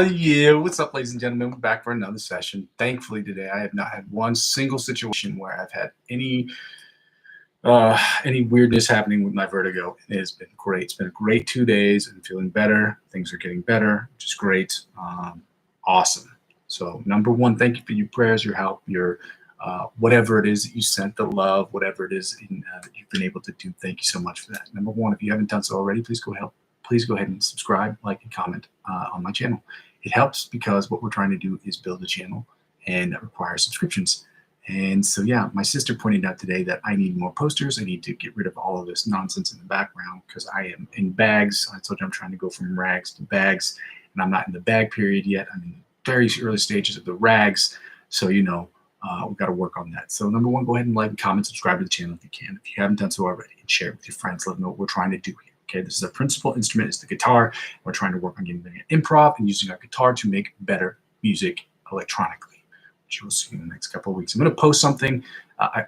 Yeah, what's up, ladies and gentlemen? We're back for another session. Thankfully, today I have not had one single situation where I've had any weirdness happening with my vertigo. It has been great. It's been a great 2 days. I'm feeling better. Things are getting better, which is great. Awesome. So, number one, thank you for your prayers, your help, your whatever it is that you sent, the love, whatever it is that you've been able to do. Thank you so much for that. Number one, if you haven't done so already, please go ahead and subscribe, like, and comment on my channel. It helps because what we're trying to do is build a channel, and that requires subscriptions. And so, yeah, my sister pointed out today that I need more posters. I need to get rid of all of this nonsense in the background because I am in bags. I told you I'm trying to go from rags to bags, and I'm not in the bag period yet. I'm in the very early stages of the rags. So, we've got to work on that. So, number one, go ahead and like, comment, subscribe to the channel if you can. If you haven't done so already, and share it with your friends. Let them know what we're trying to do here. Okay, this is our principal instrument, is the guitar. We're trying to work on getting better at improv and using our guitar to make better music electronically, which you'll see in the next couple of weeks. I'm going to post something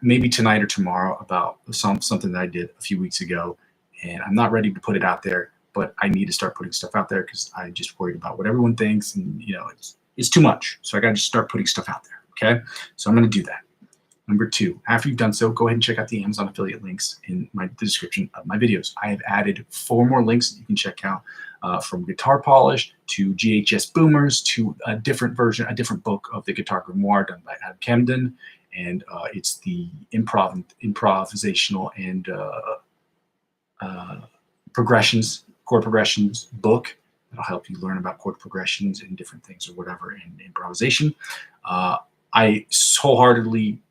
maybe tonight or tomorrow about something that I did a few weeks ago, and I'm not ready to put it out there, but I need to start putting stuff out there because I'm just worried about what everyone thinks, and it's too much. So I got to just start putting stuff out there. Okay, so I'm going to do that. Number two, after you've done so, go ahead and check out the Amazon affiliate links in the description of my videos. I have added 4 more links that you can check out, from guitar polish to GHS boomers to a different book of the Guitar Grimoire done by Adam Camden, and it's the improvisational and chord progressions book that'll help you learn about chord progressions and different things or whatever in improvisation. I wholeheartedly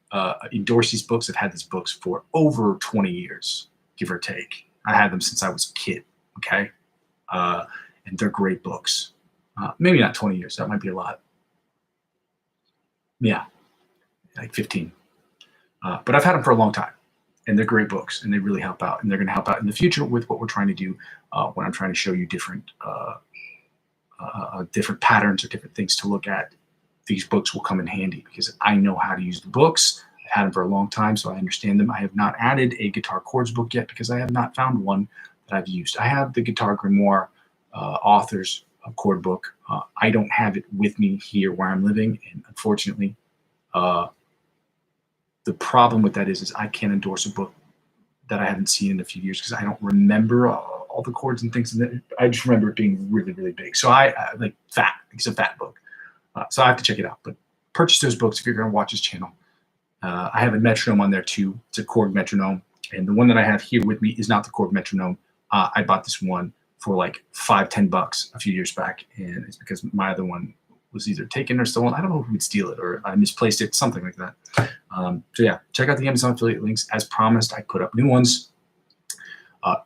endorse these books. I've had these books for over 20 years, give or take. I had them since I was a kid, okay? And they're great books. Maybe not 20 years. That might be a lot. Yeah, like 15. But I've had them for a long time, and they're great books, and they really help out, and they're going to help out in the future with what we're trying to do when I'm trying to show you different patterns or different things to look at. These books will come in handy because I know how to use the books. I've had them for a long time, so I understand them. I have not added a guitar chords book yet because I have not found one that I've used. I have the Guitar Grimoire author's chord book. I don't have it with me here where I'm living, and unfortunately, the problem with that is I can't endorse a book that I haven't seen in a few years because I don't remember all the chords and things. I just remember it being really, really big. So I like fat. It's a fat book. So I have to check it out. But purchase those books if you're going to watch this channel. I have a metronome on there too. It's a chord metronome. And the one that I have here with me is not the chord metronome. I bought this one for like $5-10 a few years back. And it's because my other one was either taken or stolen. I don't know who would steal it, or I misplaced it, something like that. So yeah, check out the Amazon affiliate links. As promised, I put up new ones.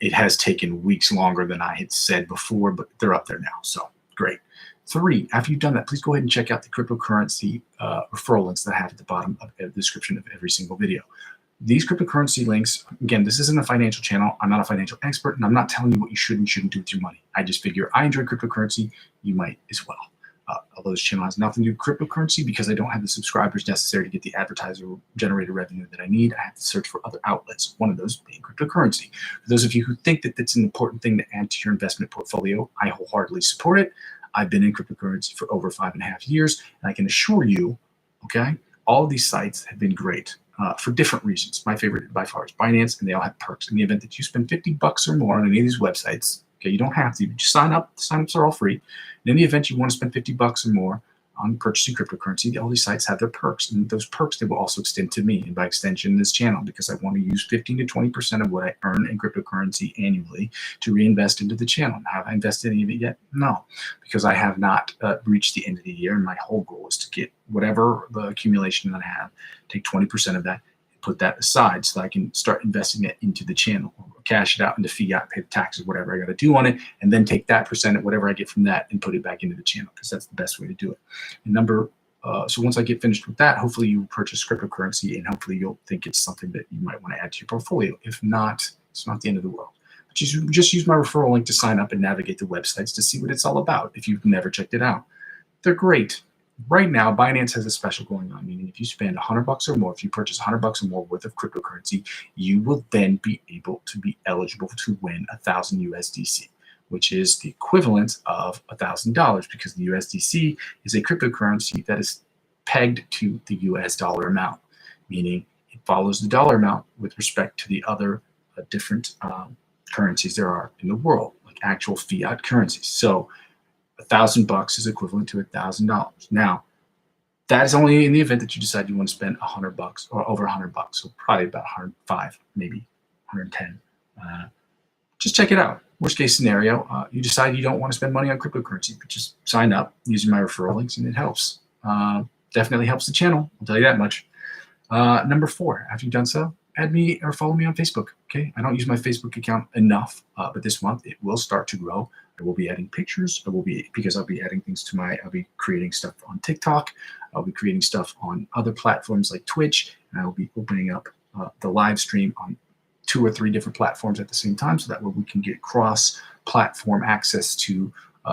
It has taken weeks longer than I had said before, but they're up there now. So great. 3, after you've done that, please go ahead and check out the cryptocurrency referral links that I have at the bottom of the description of every single video. These cryptocurrency links, again, this isn't a financial channel. I'm not a financial expert, and I'm not telling you what you should and shouldn't do with your money. I just figure I enjoy cryptocurrency. You might as well. Although this channel has nothing to do with cryptocurrency, because I don't have the subscribers necessary to get the advertiser-generated revenue that I need, I have to search for other outlets, one of those being cryptocurrency. For those of you who think that that's an important thing to add to your investment portfolio, I wholeheartedly support it. I've been in cryptocurrency for over 5.5 years, and I can assure you, okay, all of these sites have been great for different reasons. My favorite by far is Binance, and they all have perks. In the event that you spend $50 or more on any of these websites, okay, you don't have to, just sign up. Sign-ups are all free. And in the event you want to spend $50 or more on purchasing cryptocurrency, all these sites have their perks, and those perks, they will also extend to me, and by extension, this channel, because I want to use 15 to 20% of what I earn in cryptocurrency annually to reinvest into the channel. Have I invested any of it yet? No, because I have not reached the end of the year, and my whole goal is to get whatever the accumulation that I have, take 20% of that, and put that aside so that I can start investing it into the channel, or cash it out into fiat, pay the taxes, whatever I got to do on it, and then take that percent of whatever I get from that and put it back into the channel, because that's the best way to do it. And so once I get finished with that, hopefully you purchase cryptocurrency, and hopefully you'll think it's something that you might want to add to your portfolio. If not, it's not the end of the world. But you just use my referral link to sign up and navigate the websites to see what it's all about if you've never checked it out. They're great. Right now, Binance has a special going on, meaning if you spend $100 or more, if you purchase $100 or more worth of cryptocurrency, you will then be able to be eligible to win 1,000 USDC. which is the equivalent of $1,000 because the USDC is a cryptocurrency that is pegged to the US dollar amount, meaning it follows the dollar amount with respect to the other different currencies there are in the world, like actual fiat currencies. So $1,000 is equivalent to $1,000. Now, that is only in the event that you decide you want to spend $100 or over $100. So probably about 105, maybe 110. Just check it out. Worst case scenario, you decide you don't want to spend money on cryptocurrency, but just sign up using my referral links, and it helps. Definitely helps the channel. I'll tell you that much. Number 4, after you've done so, add me or follow me on Facebook. Okay, I don't use my Facebook account enough, but this month it will start to grow. I will be adding pictures. I'll be adding things to I'll be creating stuff on TikTok. I'll be creating stuff on other platforms like Twitch, and I will be opening up the live stream on 2 or 3 different platforms at the same time, so that way we can get cross-platform access to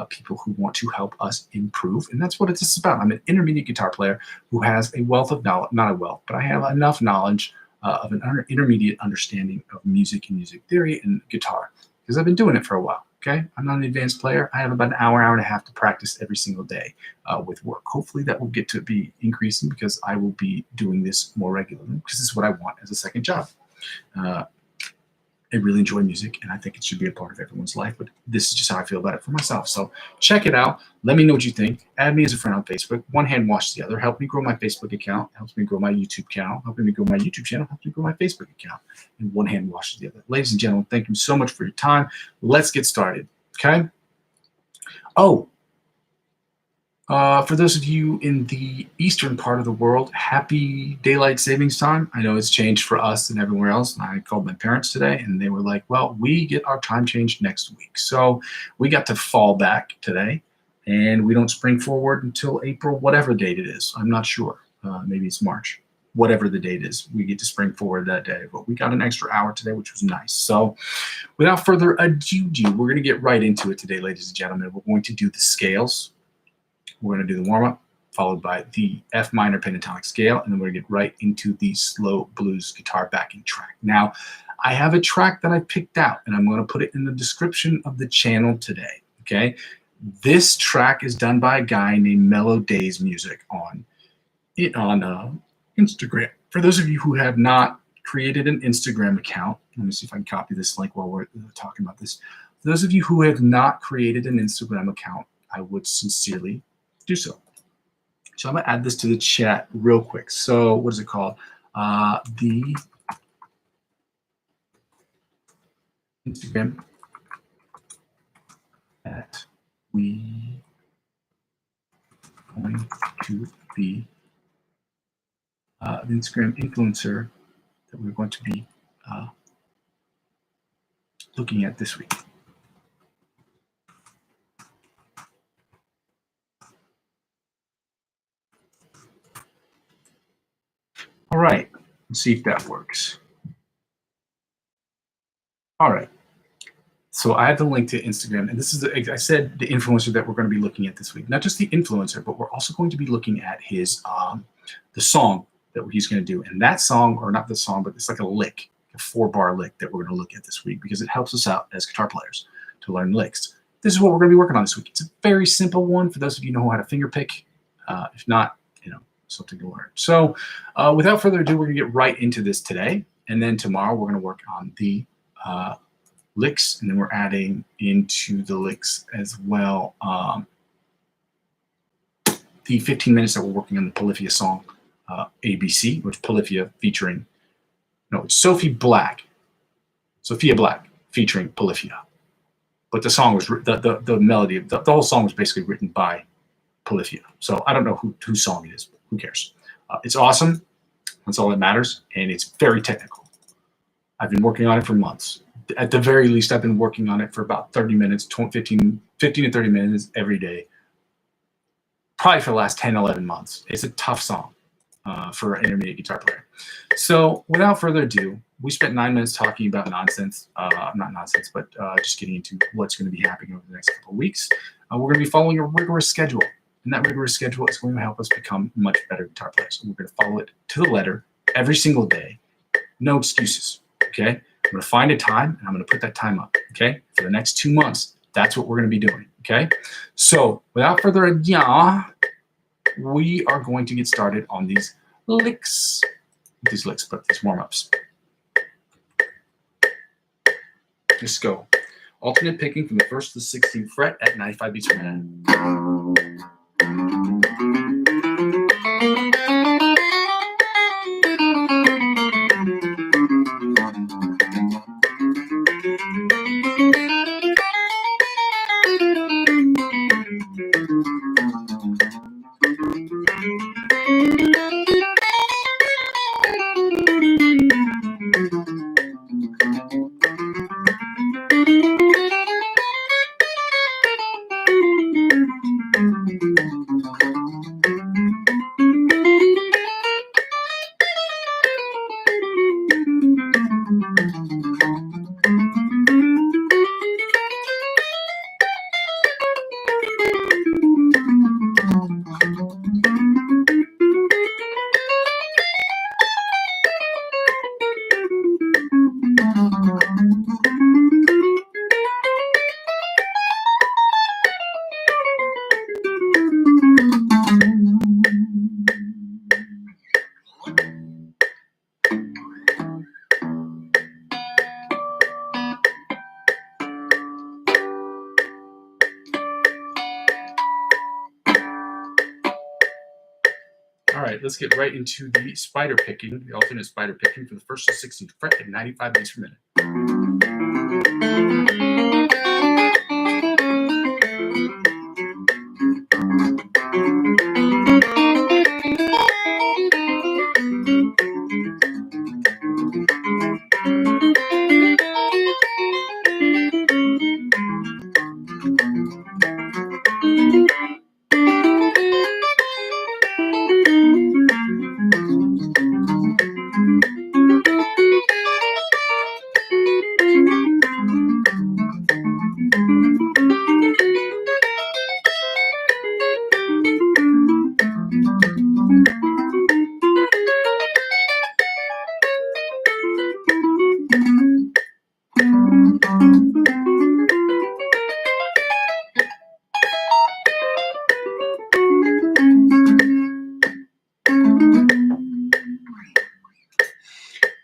people who want to help us improve. And that's what it's about. I'm an intermediate guitar player who has a wealth of knowledge, not a wealth, but I have enough knowledge of an intermediate understanding of music and music theory and guitar, because I've been doing it for a while. Okay, I'm not an advanced player. I have about an hour and a half to practice every single day with work. Hopefully that will get to be increasing because I will be doing this more regularly, because this is what I want as a second job. I really enjoy music, and I think it should be a part of everyone's life, but this is just how I feel about it for myself. So check it out. Let me know what you think. Add me as a friend on Facebook. One hand washes the other. Help me grow my Facebook account. Helps me grow my YouTube channel. Helping me grow my YouTube channel. Helps me grow my Facebook account. And one hand washes the other. Ladies and gentlemen, thank you so much for your time. Let's get started, okay? Oh, for those of you in the eastern part of the world, happy daylight savings time. I know it's changed for us and everywhere else. And I called my parents today, and they were like, well, we get our time changed next week. So we got to fall back today, and we don't spring forward until April, whatever date it is. I'm not sure. Maybe it's March. Whatever the date is, we get to spring forward that day. But we got an extra hour today, which was nice. So without further ado, we're going to get right into it today, ladies and gentlemen. We're going to do the scales. We're going to do the warm-up, followed by the F minor pentatonic scale, and then we're going to get right into the slow blues guitar backing track. Now, I have a track that I picked out, and I'm going to put it in the description of the channel today, okay? This track is done by a guy named Mellow Days Music on Instagram. For those of you who have not created an Instagram account, let me see if I can copy this link while we're talking about this. For those of you who have not created an Instagram account, I would sincerely do so. So I'm going to add this to the chat real quick. So what is it called? The Instagram that we are going to be the Instagram influencer that we're going to be looking at this week. All right, let's see if that works. All right, so I have the link to Instagram, and this is, I said, the influencer that we're going to be looking at this week. Not just the influencer, but we're also going to be looking at his, the song that he's going to do. And that song, or not the song, but it's like a lick, a 4-bar lick that we're going to look at this week, because it helps us out as guitar players to learn licks. This is what we're going to be working on this week. It's a very simple one for those of you who know how to finger pick. If not, something to learn. So without further ado, we're going to get right into this today. And then tomorrow we're going to work on the licks, and then we're adding into the licks as well the 15 minutes that we're working on the Polyphia song ABC, which Polyphia featuring, no, it's Sophia Black featuring Polyphia. But the song was, the melody, the whole song was basically written by Polyphia. So I don't know whose song it is, but who cares? It's awesome. That's all that matters. And it's very technical. I've been working on it for months. At the very least, I've been working on it for about 30 minutes, 15 to 30 minutes every day, probably for the last 10, 11 months. It's a tough song for an intermediate guitar player. So without further ado, we spent 9 minutes talking about nonsense, not nonsense, but just getting into what's going to be happening over the next couple of weeks. We're going to be following a rigorous schedule. And that rigorous schedule is going to help us become much better guitar players. So we're going to follow it to the letter every single day. No excuses, okay? I'm going to find a time, and I'm going to put that time up, okay? For the next 2 months, That's what we're going to be doing, okay? So without further ado, we are going to get started on these licks. These warm-ups. Let's go. Alternate picking from the 1st to the 16th fret at 95 beats per minute. All right, let's get right into the spider picking, the alternate spider picking for the 1st to 16th fret at 95 beats per minute.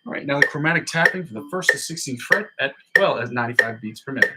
All right, now the chromatic tapping for the 1st to 16th fret at 95 beats per minute.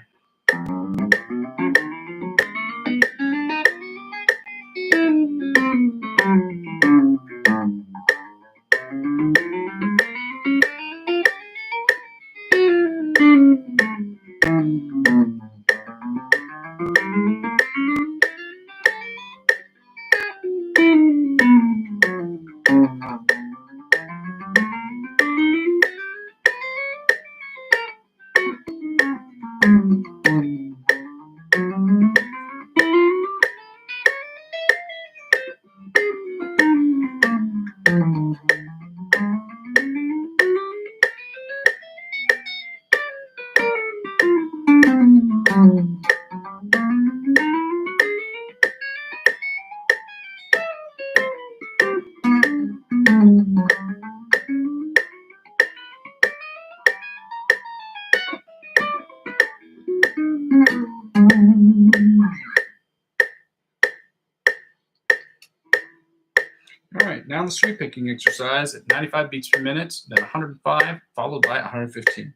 All right, now the sweep picking exercise at 95 beats per minute, then 105, followed by 115.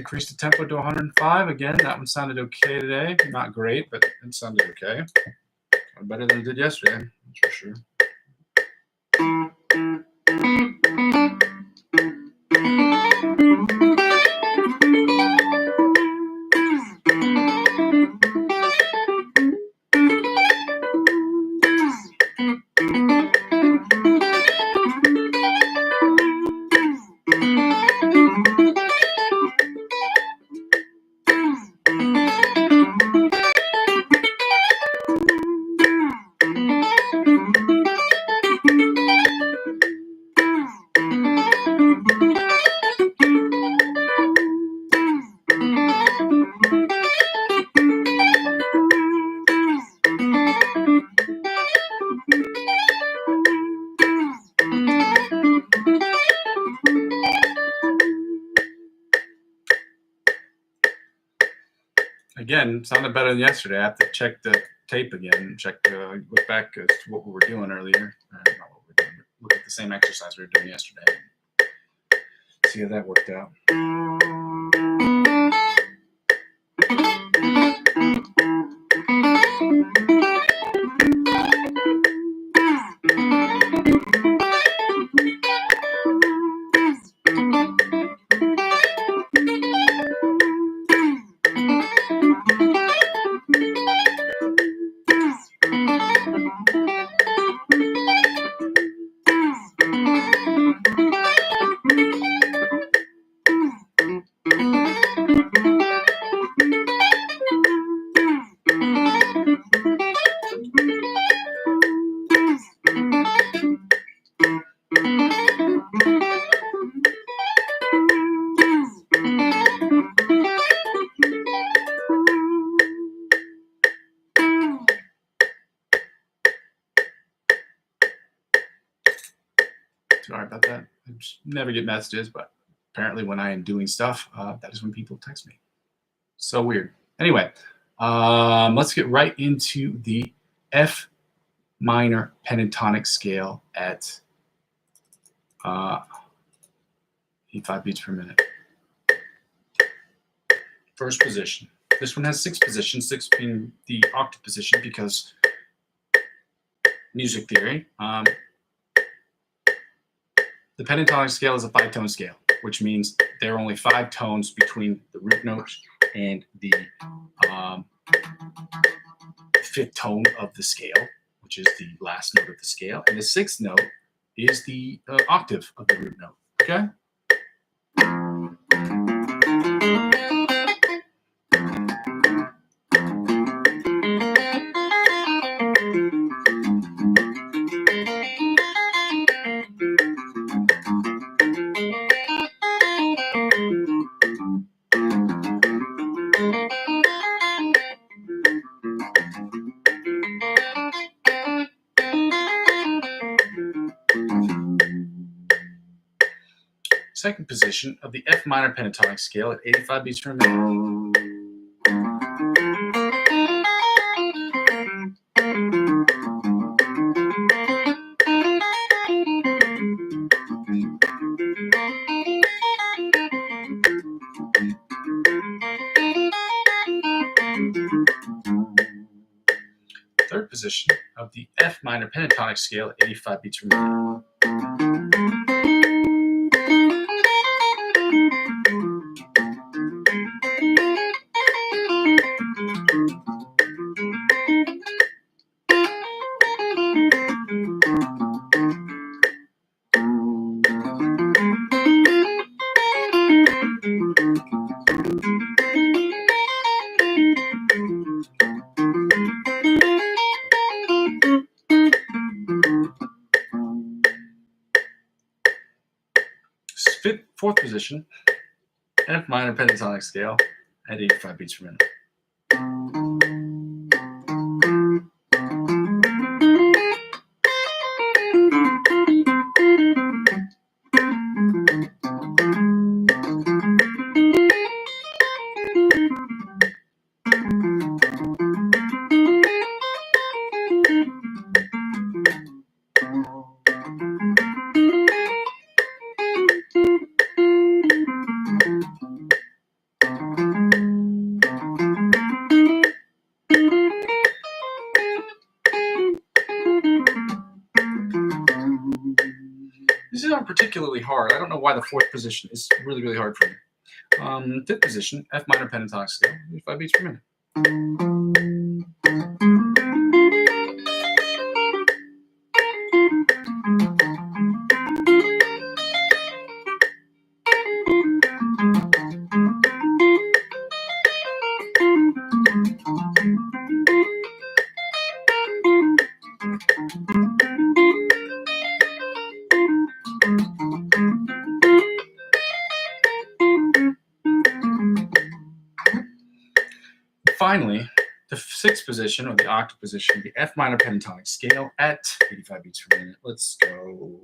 increased the tempo to 105 again. That one sounded okay today. Not great, but it sounded okay. Better than it did yesterday, that's for sure. Again, sounded better than yesterday. I have to check the tape again, look back as to what we were doing earlier. Not what we were doing, but look at the same exercise we were doing yesterday. See how that worked out. Sorry about that. I just never get messages, but apparently when I am doing stuff, that is when people text me. So weird. Anyway, let's get right into the F minor pentatonic scale at 85 beats per minute. First position. This one has 6 positions, 6 being the octave position because music theory. The pentatonic scale is a 5-tone scale, which means there are only 5 tones between the root note and the 5th tone of the scale, which is the last note of the scale. And the 6th note is the octave of the root note. Okay? Second position of the F minor pentatonic scale at 85 beats per minute. Third position of the F minor pentatonic scale at 85 beats per minute. Fourth position, F minor pentatonic scale at 85 beats per minute. These aren't particularly hard. I don't know why the fourth position is really, really hard for me. Fifth position, F minor pentatonic scale, 85 beats per minute. Finally, the sixth position, or the octave position, the F minor pentatonic scale at 85 beats per minute. Let's go.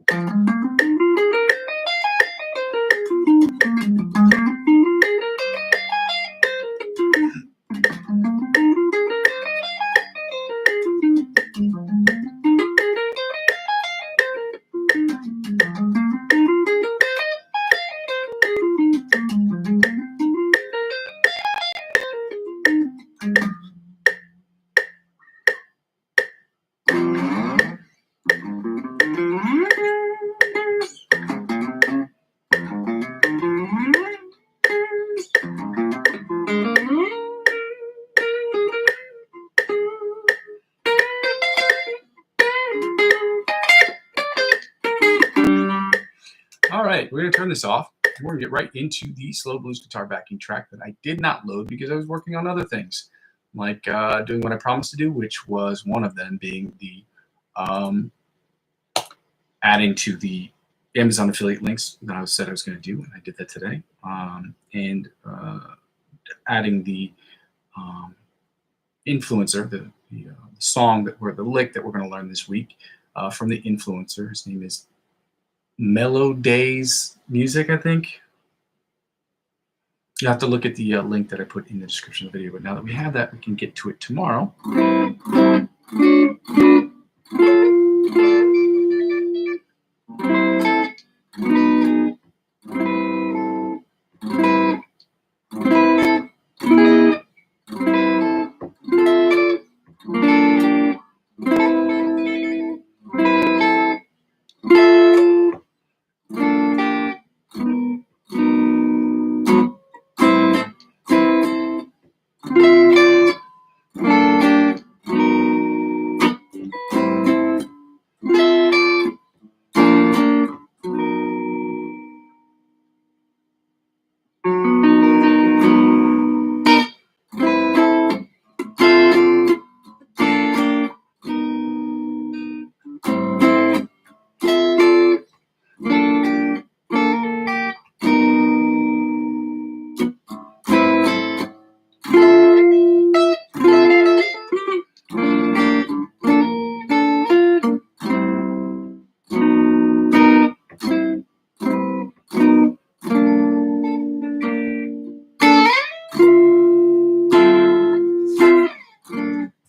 All right, we're going to turn this off. We're going to get right into the slow blues guitar backing track that I did not load because I was working on other things, like doing what I promised to do, which was one of them being the adding to the Amazon affiliate links that I said I was going to do, and I did that today, and adding the influencer, the song or the lick that we're going to learn this week from the influencer. His name is Mellow Days Music, I think. You have to look at the link that I put in the description of the video. But now that we have that, we can get to it tomorrow.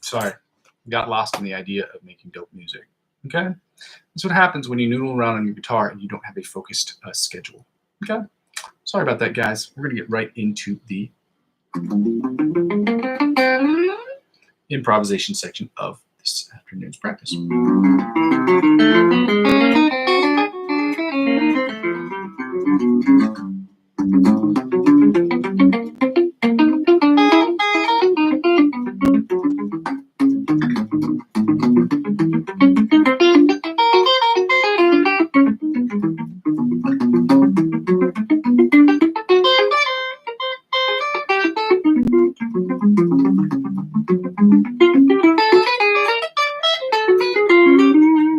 Sorry, got lost in the idea of making dope music. Okay, that's what happens when you noodle around on your guitar and you don't have a focused schedule. Okay, sorry about that, guys. We're gonna get right into the improvisation section of this afternoon's practice.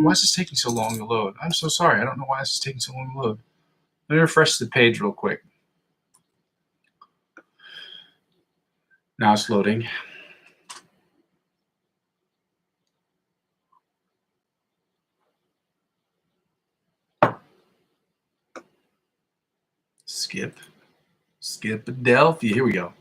Why is this taking so long to load? I'm so sorry. I don't know why this is taking so long to load. Let me refresh the page real quick. Now it's loading. Skip Adelphia. Here we go.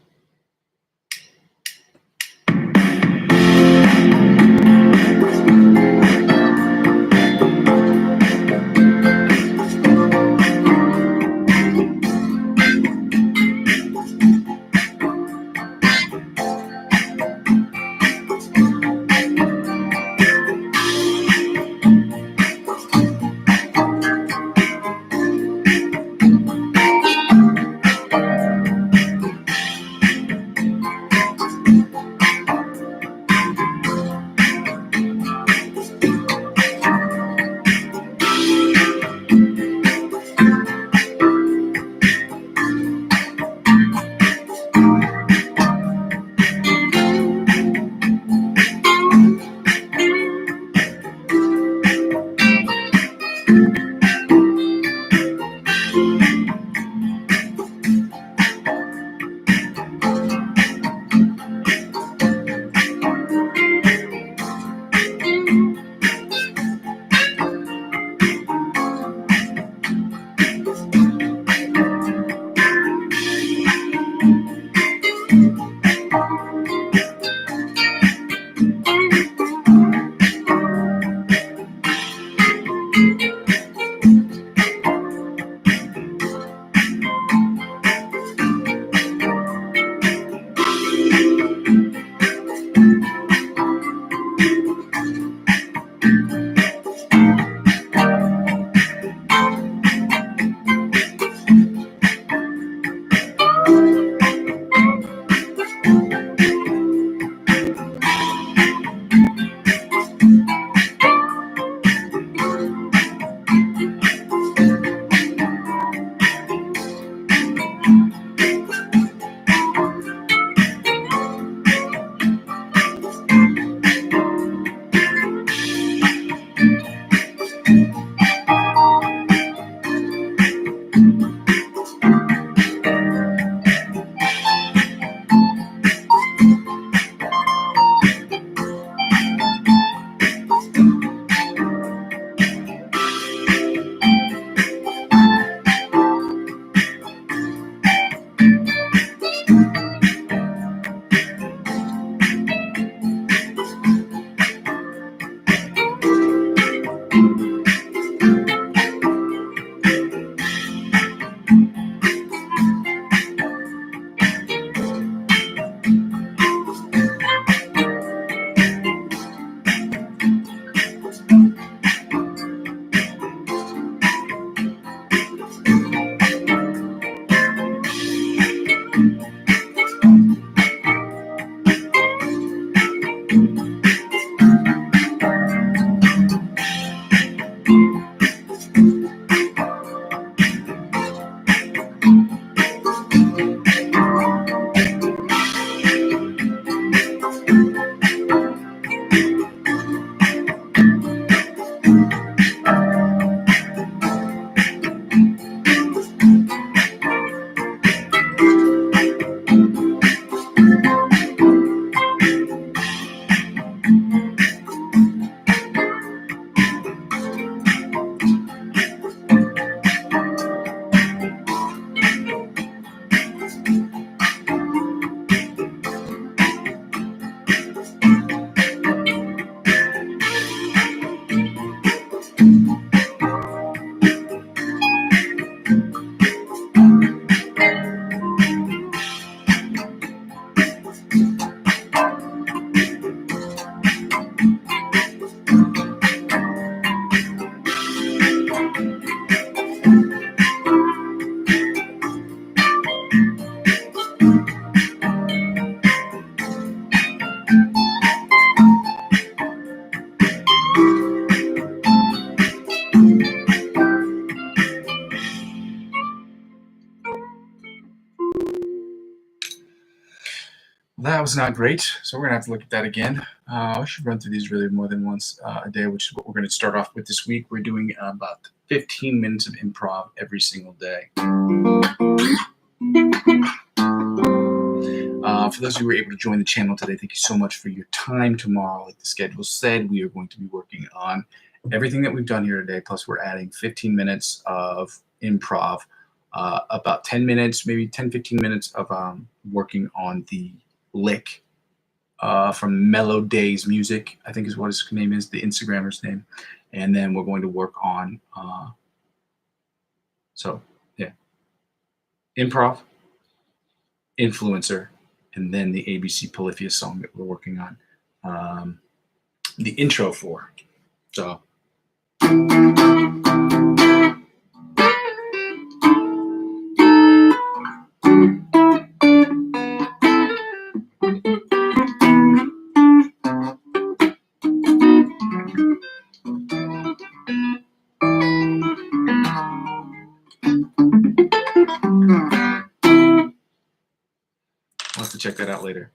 That was not great. So we're going to have to look at that again. I should run through these really more than once a day, which is what we're going to start off with this week. We're doing about 15 minutes of improv every single day. For those of you who were able to join the channel today, thank you so much for your time. Tomorrow, like the schedule said, we are going to be working on everything that we've done here today, plus we're adding 15 minutes of improv, about 10 minutes, maybe 10, 15 minutes of working on the lick from Mellow Days Music, I think is what his name is, the Instagrammer's name. And then we're going to work on, improv, influencer, and then the ABC Polyphia song that we're working on the intro for. So. I'll have to check that out later.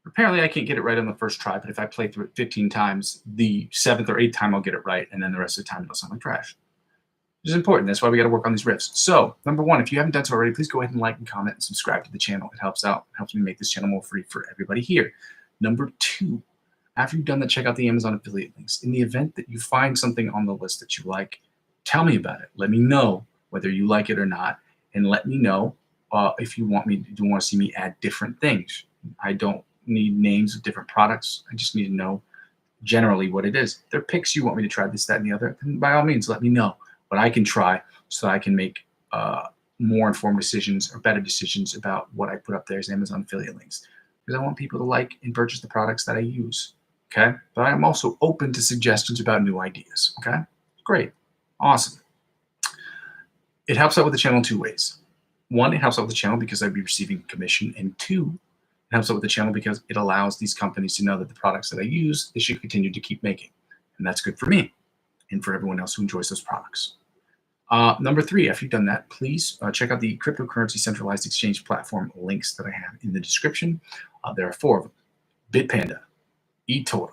Apparently, I can't get it right on the first try, but if I play through it 15 times, the 7th or 8th time I'll get it right, and then the rest of the time it'll sound like trash. Which is important. That's why we got to work on these riffs. So, number one, if you haven't done so already, please go ahead and like and comment and subscribe to the channel. It helps out. It helps me make this channel more free for everybody here. Number two, after you've done that, check out the Amazon affiliate links. In the event that you find something on the list that you like, tell me about it. Let me know whether you like it or not, and let me know if you want to see me add different things. I don't need names of different products. I just need to know generally what it is. If there are picks you want me to try this, that, and the other, then by all means, let me know what I can try so I can make more informed decisions or better decisions about what I put up there as Amazon affiliate links. Because I want people to like and purchase the products that I use. Okay? But I'm also open to suggestions about new ideas. Okay? Great. Awesome. It helps out with the channel in 2 ways. One, it helps out with the channel because I'd be receiving commission. And 2, it helps out with the channel because it allows these companies to know that the products that I use, they should continue to keep making. And that's good for me and for everyone else who enjoys those products. Number 3, after you've done that, please check out the cryptocurrency centralized exchange platform links that I have in the description. There are 4 of them: Bitpanda, eToro,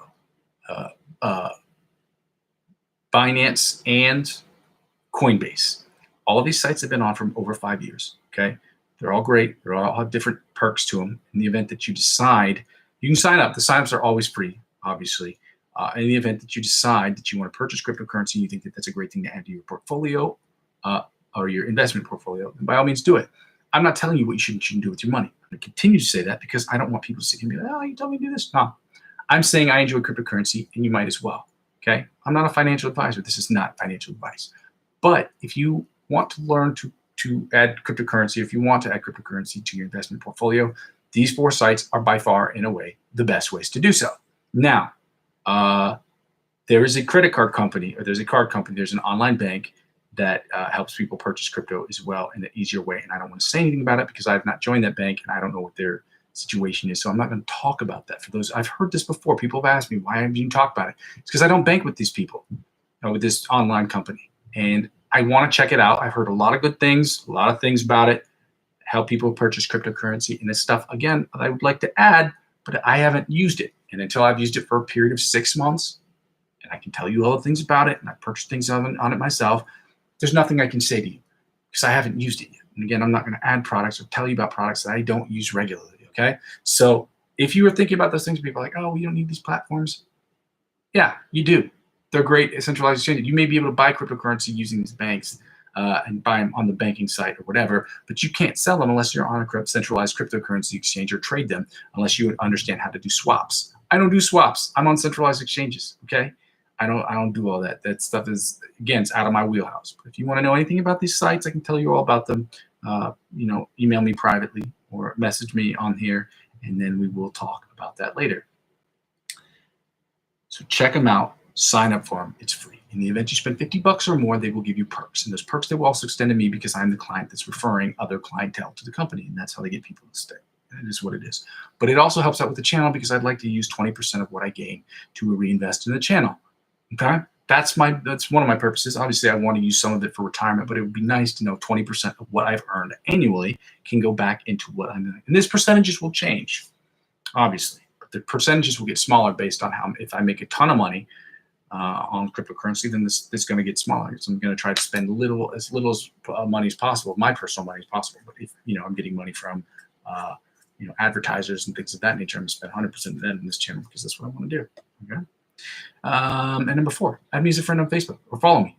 Binance, and Coinbase. All of these sites have been on for over 5 years. Okay, they're all great. They all have different perks to them. In the event that you decide, you can sign up. The signups are always free, obviously. In the event that you decide that you want to purchase cryptocurrency, and you think that that's a great thing to add to your portfolio or your investment portfolio, then by all means do it. I'm not telling you what you should and shouldn't do with your money. I'm going to continue to say that because I don't want people to sit here and be like, oh, you told me to do this. No, I'm saying I enjoy cryptocurrency and you might as well. Okay, I'm not a financial advisor. This is not financial advice. But if you want to learn to add cryptocurrency, if you want to add cryptocurrency to your investment portfolio, these 4 sites are by far, in a way, the best ways to do so. Now, there is a credit card company, or there's a card company, there's an online bank that helps people purchase crypto as well in an easier way. And I don't want to say anything about it because I've not joined that bank and I don't know what their situation is. So I'm not going to talk about that. For those, I've heard this before. People have asked me, why haven't you talked about it? It's because I don't bank with these people, with this online company. And I want to check it out. I've heard a lot of good things, a lot of things about it, how people purchase cryptocurrency and this stuff. Again, I would like to add, but I haven't used it. And until I've used it for a period of 6 months, and I can tell you all the things about it, and I purchased things on it myself, there's nothing I can say to you because I haven't used it yet. And again, I'm not going to add products or tell you about products that I don't use regularly, okay? So if you were thinking about those things, people are like, oh, we don't need these platforms. Yeah, you do. They're great centralized exchanges. You may be able to buy cryptocurrency using these banks and buy them on the banking site or whatever, but you can't sell them unless you're on a centralized cryptocurrency exchange or trade them unless you understand how to do swaps. I don't do swaps. I'm on centralized exchanges, okay? I don't do all that. That stuff is, again, it's out of my wheelhouse. But if you want to know anything about these sites, I can tell you all about them. Email me privately or message me on here, and then we will talk about that later. So check them out. Sign up for them. It's free. In the event you spend $50 or more, they will give you perks. And those perks, they will also extend to me because I'm the client that's referring other clientele to the company. And that's how they get people to stay. It is what it is. But it also helps out with the channel because I'd like to use 20% of what I gain to reinvest in the channel. Okay? That's one of my purposes. Obviously, I want to use some of it for retirement, but it would be nice to know 20% of what I've earned annually can go back into what I'm doing. And these percentages will change. obviously. But the percentages will get smaller based on how, if I make a ton of money on cryptocurrency, then this is going to get smaller. So I'm going to try to spend as little money as possible, my personal money as possible. But if I'm getting money from advertisers and things of that nature, I'm going to spend 100% of that in this channel because that's what I want to do. Okay. And number 4, add me as a friend on Facebook or follow me.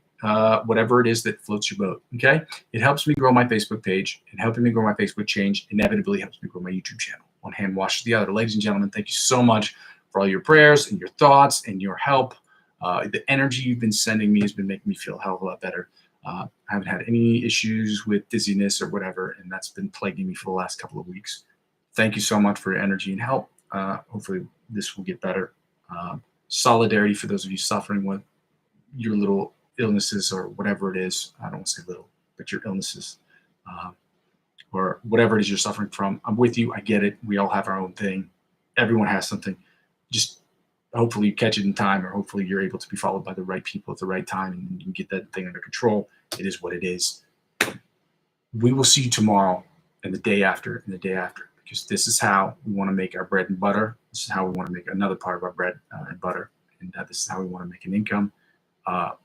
Whatever it is that floats your boat. Okay. It helps me grow my Facebook page, and helping me grow my Facebook change inevitably helps me grow my YouTube channel. One hand washes the other. Ladies and gentlemen, thank you so much for all your prayers and your thoughts and your help. The energy you've been sending me has been making me feel a hell of a lot better. I haven't had any issues with dizziness or whatever, and that's been plaguing me for the last couple of weeks. Thank you so much for your energy and help. Hopefully this will get better. Solidarity for those of you suffering with your little illnesses or whatever it is. I don't want to say little, but your illnesses or whatever it is you're suffering from. I'm with you. I get it. We all have our own thing. Everyone has something. Just hopefully you catch it in time, or hopefully you're able to be followed by the right people at the right time and you can get that thing under control. It is what it is. We will see you tomorrow and the day after and the day after, because this is how we want to make our bread and butter. This is how we want to make another part of our bread and butter. And this is how we want to make an income.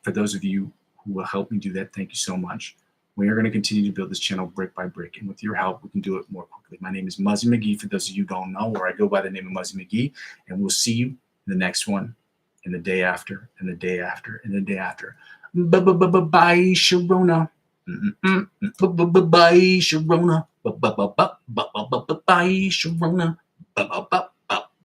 For those of you who will help me do that, thank you so much. We are going to continue to build this channel brick by brick. And with your help, we can do it more quickly. My name is Muzzy McGee, for those of you who don't know, or I go by the name of Muzzy McGee. And we'll see you in the next one, and the day after, and the day after, and the day after. Bye, Sharona. Bye, Sharona. Bye, Sharona.